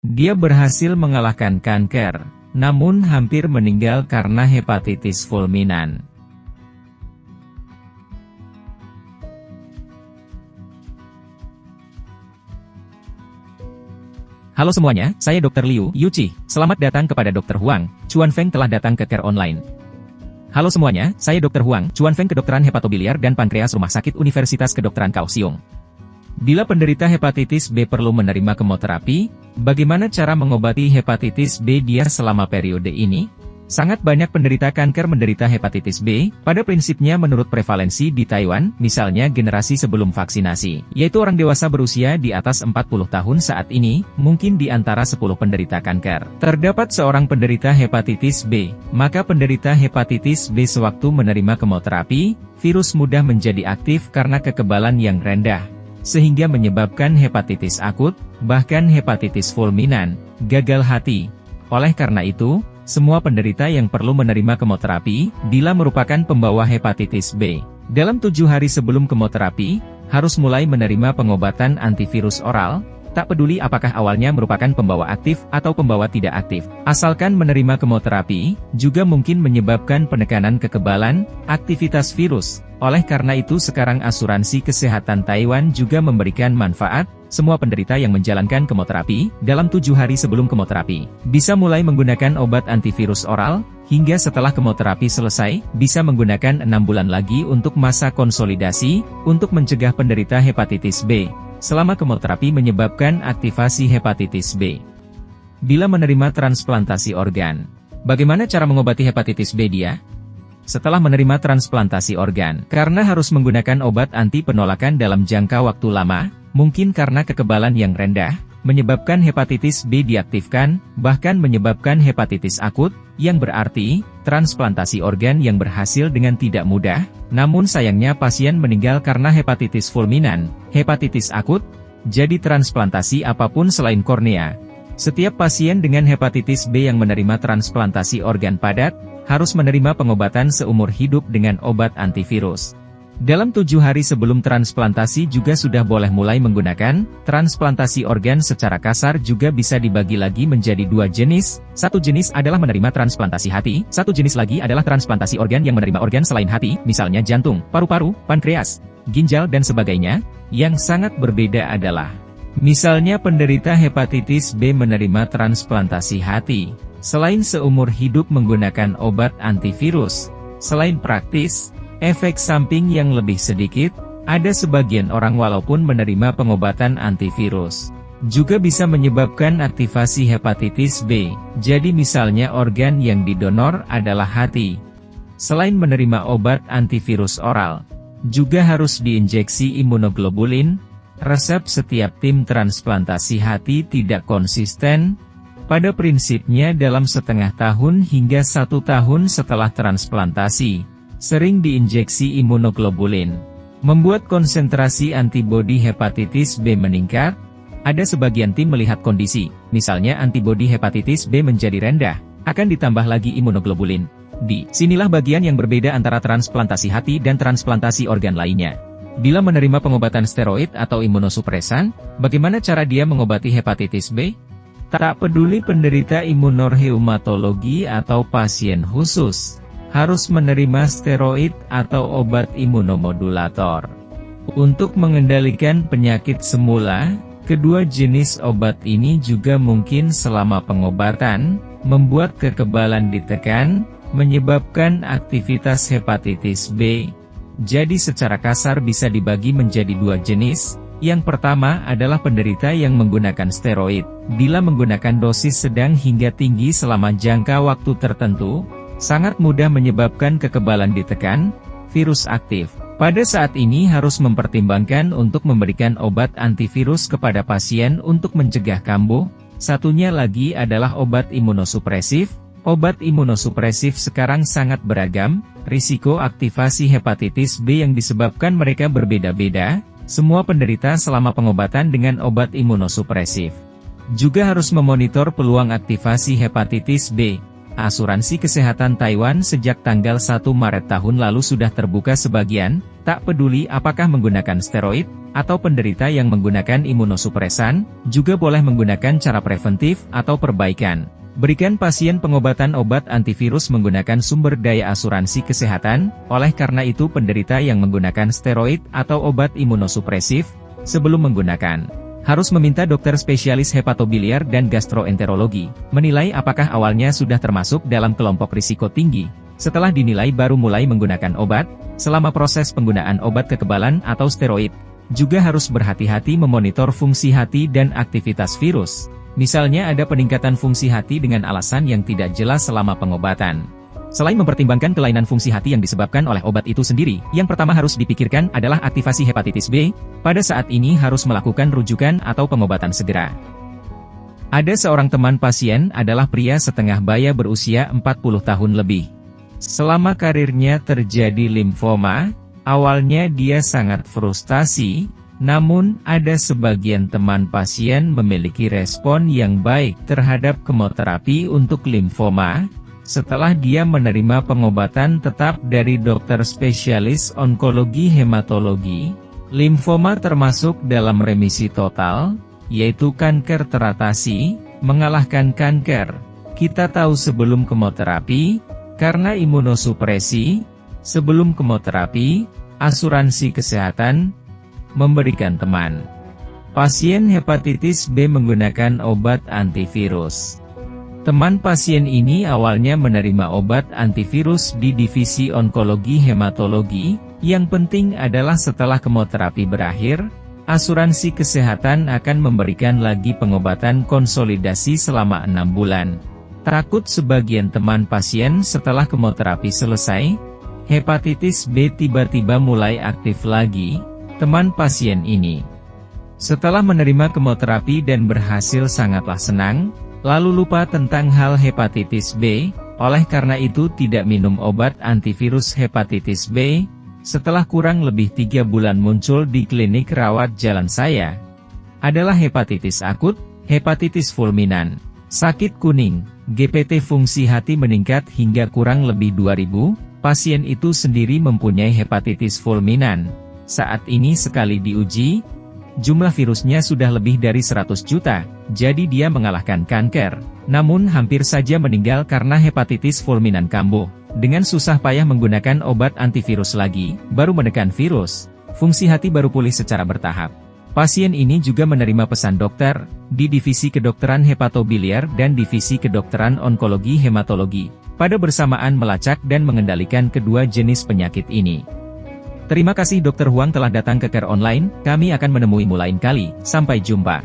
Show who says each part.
Speaker 1: Dia berhasil mengalahkan kanker, namun hampir meninggal karena hepatitis fulminan.
Speaker 2: Halo semuanya, saya Dr. Liu Yuqi. Selamat datang kepada Dr. Huang Chuan Feng telah datang ke Care Online. Halo semuanya, saya Dr. Huang Chuan Feng Kedokteran Hepatobiliar dan Pankreas Rumah Sakit Universitas Kedokteran Kaohsiung. Bila penderita hepatitis B perlu menerima kemoterapi, bagaimana cara mengobati hepatitis B dia selama periode ini? Sangat banyak penderita kanker menderita hepatitis B, pada prinsipnya menurut prevalensi di Taiwan, misalnya generasi sebelum vaksinasi, yaitu orang dewasa berusia di atas 40 tahun saat ini, mungkin di antara 10 penderita kanker. Terdapat seorang penderita hepatitis B, maka penderita hepatitis B sewaktu menerima kemoterapi, virus mudah menjadi aktif karena kekebalan yang rendah, sehingga menyebabkan hepatitis akut, bahkan hepatitis fulminan, gagal hati. Oleh karena itu, semua penderita yang perlu menerima kemoterapi, bila merupakan pembawa hepatitis B, dalam 7 hari sebelum kemoterapi, harus mulai menerima pengobatan antivirus oral, tak peduli apakah awalnya merupakan pembawa aktif atau pembawa tidak aktif. Asalkan menerima kemoterapi, juga mungkin menyebabkan penekanan kekebalan, aktivitas virus. Oleh karena itu sekarang asuransi kesehatan Taiwan juga memberikan manfaat, semua penderita yang menjalankan kemoterapi, dalam 7 hari sebelum kemoterapi, bisa mulai menggunakan obat antivirus oral, hingga setelah kemoterapi selesai, bisa menggunakan 6 bulan lagi untuk masa konsolidasi, untuk mencegah penderita hepatitis B, selama kemoterapi menyebabkan aktivasi hepatitis B. Bila menerima transplantasi organ, bagaimana cara mengobati hepatitis B dia? Setelah menerima transplantasi organ, karena harus menggunakan obat anti penolakan dalam jangka waktu lama, mungkin karena kekebalan yang rendah, menyebabkan hepatitis B diaktifkan, bahkan menyebabkan hepatitis akut, yang berarti, transplantasi organ yang berhasil dengan tidak mudah, namun sayangnya pasien meninggal karena hepatitis fulminan, hepatitis akut, jadi transplantasi apapun selain kornea. Setiap pasien dengan hepatitis B yang menerima transplantasi organ padat, harus menerima pengobatan seumur hidup dengan obat antivirus. Dalam 7 hari sebelum transplantasi juga sudah boleh mulai menggunakan. Transplantasi organ secara kasar juga bisa dibagi lagi menjadi 2 jenis. Satu jenis adalah menerima transplantasi hati, satu jenis lagi adalah transplantasi organ yang menerima organ selain hati, misalnya jantung, paru-paru, pankreas, ginjal dan sebagainya. Yang sangat berbeda adalah, misalnya penderita hepatitis B menerima transplantasi hati, selain seumur hidup menggunakan obat antivirus, selain praktis, efek samping yang lebih sedikit, ada sebagian orang walaupun menerima pengobatan antivirus, juga bisa menyebabkan aktivasi hepatitis B. Jadi misalnya organ yang didonor adalah hati. Selain menerima obat antivirus oral, juga harus diinjeksi imunoglobulin. Resep setiap tim transplantasi hati tidak konsisten. Pada prinsipnya dalam setengah tahun hingga 1 tahun setelah transplantasi, sering diinjeksi imunoglobulin, membuat konsentrasi antibodi hepatitis B meningkat. Ada sebagian tim melihat kondisi, misalnya antibodi hepatitis B menjadi rendah, akan ditambah lagi imunoglobulin. Di sinilah bagian yang berbeda antara transplantasi hati dan transplantasi organ lainnya. Bila menerima pengobatan steroid atau imunosupresan, bagaimana cara dia mengobati hepatitis B? Tak peduli penderita imunorheumatologi atau pasien khusus, harus menerima steroid atau obat imunomodulator. Untuk mengendalikan penyakit semula, kedua jenis obat ini juga mungkin selama pengobatan, membuat kekebalan ditekan, menyebabkan aktivitas hepatitis B. Jadi secara kasar bisa dibagi menjadi 2 jenis. Yang pertama adalah penderita yang menggunakan steroid. Bila menggunakan dosis sedang hingga tinggi selama jangka waktu tertentu, sangat mudah menyebabkan kekebalan ditekan, virus aktif. Pada saat ini harus mempertimbangkan untuk memberikan obat antivirus kepada pasien untuk mencegah kambuh. Satunya lagi adalah obat imunosupresif. Obat imunosupresif sekarang sangat beragam, risiko aktivasi hepatitis B yang disebabkan mereka berbeda-beda. Semua penderita selama pengobatan dengan obat imunosupresif juga harus memonitor peluang aktivasi hepatitis B. Asuransi Kesehatan Taiwan sejak tanggal 1 Maret tahun lalu sudah terbuka sebagian, tak peduli apakah menggunakan steroid,
Speaker 1: atau penderita yang menggunakan imunosupresan, juga boleh menggunakan cara preventif atau perbaikan. Berikan pasien pengobatan obat antivirus menggunakan sumber daya asuransi kesehatan, oleh karena itu penderita yang menggunakan steroid atau obat imunosupresif, sebelum menggunakan, harus meminta dokter spesialis hepatobiliar dan gastroenterologi, menilai apakah awalnya sudah termasuk dalam kelompok risiko tinggi. Setelah dinilai baru mulai menggunakan obat, selama proses penggunaan obat kekebalan atau steroid, juga harus berhati-hati memonitor fungsi hati dan aktivitas virus. Misalnya ada peningkatan fungsi hati dengan alasan yang tidak jelas selama pengobatan. Selain mempertimbangkan kelainan fungsi hati yang disebabkan oleh obat itu sendiri, yang pertama harus dipikirkan adalah aktivasi hepatitis B, pada saat ini harus melakukan rujukan atau pengobatan segera. Ada seorang teman pasien adalah pria setengah baya berusia 40 tahun lebih. Selama karirnya terjadi limfoma, awalnya dia sangat frustasi, namun ada sebagian teman pasien memiliki respon yang baik terhadap kemoterapi untuk limfoma, setelah dia menerima pengobatan tetap dari dokter spesialis onkologi hematologi. Limfoma termasuk dalam remisi total, yaitu kanker teratasi, mengalahkan kanker. Kita tahu sebelum kemoterapi, karena imunosupresi, sebelum kemoterapi, asuransi kesehatan memberikan teman pasien hepatitis B menggunakan obat antivirus. Teman pasien ini awalnya menerima obat antivirus di divisi onkologi hematologi. Yang penting adalah setelah kemoterapi berakhir, asuransi kesehatan akan memberikan lagi pengobatan konsolidasi selama 6 bulan. Takut sebagian teman pasien setelah kemoterapi selesai, hepatitis B tiba-tiba mulai aktif lagi. Teman pasien ini, setelah menerima kemoterapi dan berhasil sangatlah senang, lalu lupa tentang hal hepatitis B, oleh karena itu tidak minum obat antivirus hepatitis B. Setelah kurang lebih 3 bulan muncul di klinik rawat jalan saya, adalah hepatitis akut, hepatitis fulminan, sakit kuning, GPT fungsi hati meningkat hingga kurang lebih 2000, pasien itu sendiri mempunyai hepatitis fulminan. Saat ini sekali diuji, jumlah virusnya sudah lebih dari 100 juta, jadi dia mengalahkan kanker. Namun hampir saja meninggal karena hepatitis fulminan kambuh. Dengan susah payah menggunakan obat antivirus lagi, baru menekan virus, fungsi hati baru pulih secara bertahap. Pasien ini juga menerima pesan dokter, di divisi kedokteran hepatobiliar dan divisi kedokteran onkologi hematologi, pada bersamaan melacak dan mengendalikan kedua jenis penyakit ini. Terima kasih Dr. Huang telah datang ke Care Online, kami akan menemuimu lain kali, sampai jumpa.